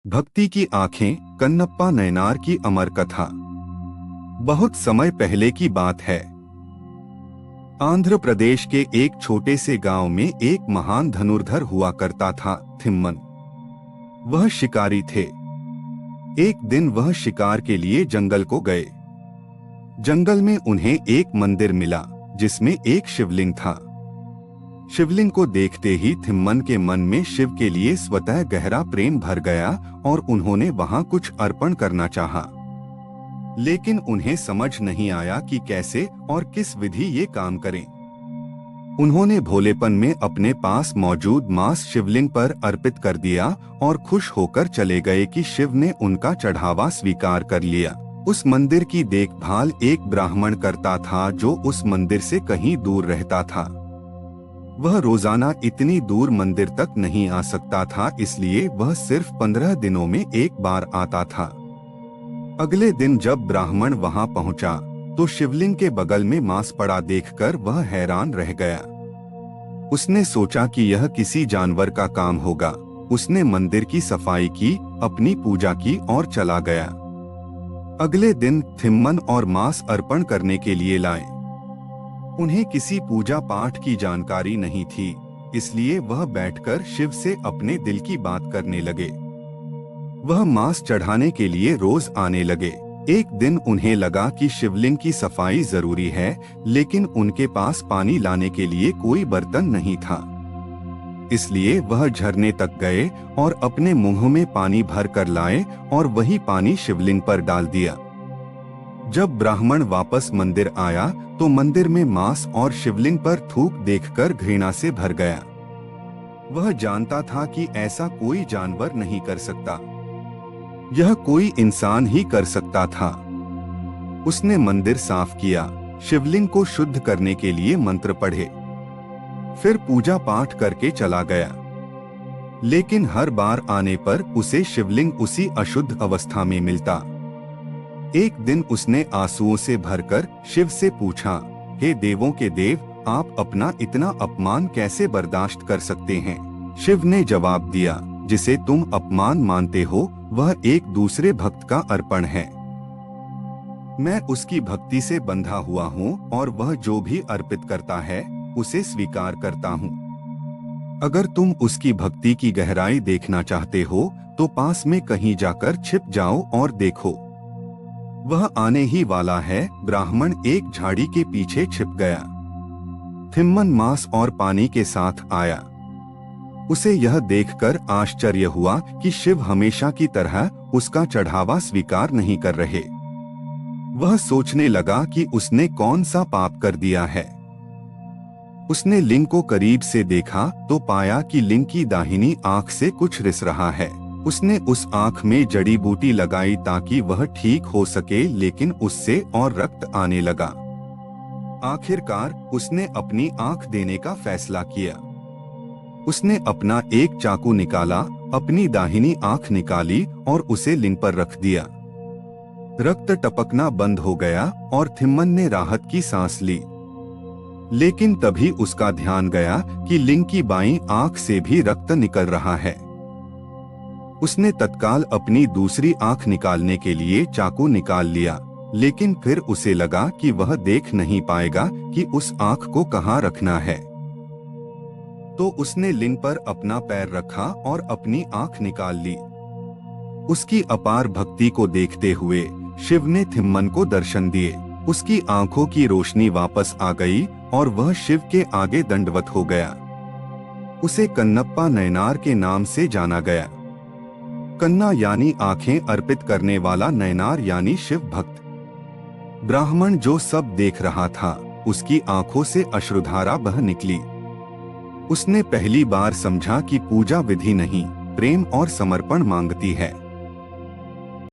भक्ति की आंखें, कन्नप्पा नयनार की अमर कथा। बहुत समय पहले की बात है। आंध्र प्रदेश के एक छोटे से गांव में एक महान धनुर्धर हुआ करता था, थिम्मन। वह शिकारी थे। एक दिन वह शिकार के लिए जंगल को गए। जंगल में उन्हें एक मंदिर मिला जिसमें एक शिवलिंग था। शिवलिंग को देखते ही थिम्मन के मन में शिव के लिए स्वतः गहरा प्रेम भर गया और उन्होंने वहां कुछ अर्पण करना चाहा। लेकिन उन्हें समझ नहीं आया कि कैसे और किस विधि ये काम करें। उन्होंने भोलेपन में अपने पास मौजूद मांस शिवलिंग पर अर्पित कर दिया और खुश होकर चले गए कि शिव ने उनका चढ़ावा स्वीकार कर लिया। उस मंदिर की देखभाल एक ब्राह्मण करता था जो उस मंदिर से कहीं दूर रहता था। वह रोजाना इतनी दूर मंदिर तक नहीं आ सकता था, इसलिए वह सिर्फ 15 दिनों में एक बार आता था। अगले दिन जब ब्राह्मण वहां पहुंचा तो शिवलिंग के बगल में मांस पड़ा देखकर वह हैरान रह गया। उसने सोचा कि यह किसी जानवर का काम होगा। उसने मंदिर की सफाई की, अपनी पूजा की और चला गया। अगले दिन थिम्मन और मांस अर्पण करने के लिए लाए। उन्हें किसी पूजा पाठ की जानकारी नहीं थी, इसलिए वह बैठकर शिव से अपने दिल की बात करने लगे। वह मांस चढ़ाने के लिए रोज आने लगे। एक दिन उन्हें लगा कि शिवलिंग की सफाई जरूरी है, लेकिन उनके पास पानी लाने के लिए कोई बर्तन नहीं था। इसलिए वह झरने तक गए और अपने मुंह में पानी भर कर लाए और वही पानी शिवलिंग पर डाल दिया। जब ब्राह्मण वापस मंदिर आया तो मंदिर में मांस और शिवलिंग पर थूक देखकर घृणा से भर गया। वह जानता था कि ऐसा कोई जानवर नहीं कर सकता, यह कोई इंसान ही कर सकता था। उसने मंदिर साफ किया, शिवलिंग को शुद्ध करने के लिए मंत्र पढ़े, फिर पूजा पाठ करके चला गया। लेकिन हर बार आने पर उसे शिवलिंग उसी अशुद्ध अवस्था में मिलता। एक दिन उसने आंसुओं से भरकर शिव से पूछा, हे देवों के देव, आप अपना इतना अपमान कैसे बर्दाश्त कर सकते हैं? शिव ने जवाब दिया, जिसे तुम अपमान मानते हो वह एक दूसरे भक्त का अर्पण है। मैं उसकी भक्ति से बंधा हुआ हूँ और वह जो भी अर्पित करता है उसे स्वीकार करता हूँ। अगर तुम उसकी भक्ति की गहराई देखना चाहते हो तो पास में कहीं जाकर छिप जाओ और देखो, वह आने ही वाला है। ब्राह्मण एक झाड़ी के पीछे छिप गया। थिम्मन मांस और पानी के साथ आया। उसे यह देखकर आश्चर्य हुआ कि शिव हमेशा की तरह उसका चढ़ावा स्वीकार नहीं कर रहे। वह सोचने लगा कि उसने कौन सा पाप कर दिया है। उसने लिंग को करीब से देखा तो पाया कि लिंग की दाहिनी आंख से कुछ रिस रहा है। उसने उस आंख में जड़ी बूटी लगाई ताकि वह ठीक हो सके, लेकिन उससे और रक्त आने लगा। आखिरकार उसने अपनी आंख देने का फैसला किया। उसने अपना एक चाकू निकाला, अपनी दाहिनी आंख निकाली और उसे लिंग पर रख दिया। रक्त टपकना बंद हो गया और थिम्मन ने राहत की सांस ली। लेकिन तभी उसका ध्यान गया कि लिंग की बाईं आंख से भी रक्त निकल रहा है। उसने तत्काल अपनी दूसरी आंख निकालने के लिए चाकू निकाल लिया, लेकिन फिर उसे लगा कि वह देख नहीं पाएगा कि उस आंख को कहाँ रखना है। तो उसने लिंग पर अपना पैर रखा और अपनी आंख निकाल ली। उसकी अपार भक्ति को देखते हुए शिव ने थिम्मन को दर्शन दिए। उसकी आंखों की रोशनी वापस आ गई और वह शिव के आगे दंडवत हो गया। उसे कन्नप्पा नयनार के नाम से जाना गया। कन्ना यानी आंखें अर्पित करने वाला, नयनार यानी शिव भक्त। ब्राह्मण जो सब देख रहा था, उसकी आंखों से अश्रुधारा बह निकली। उसने पहली बार समझा कि पूजा विधि नहीं, प्रेम और समर्पण मांगती है।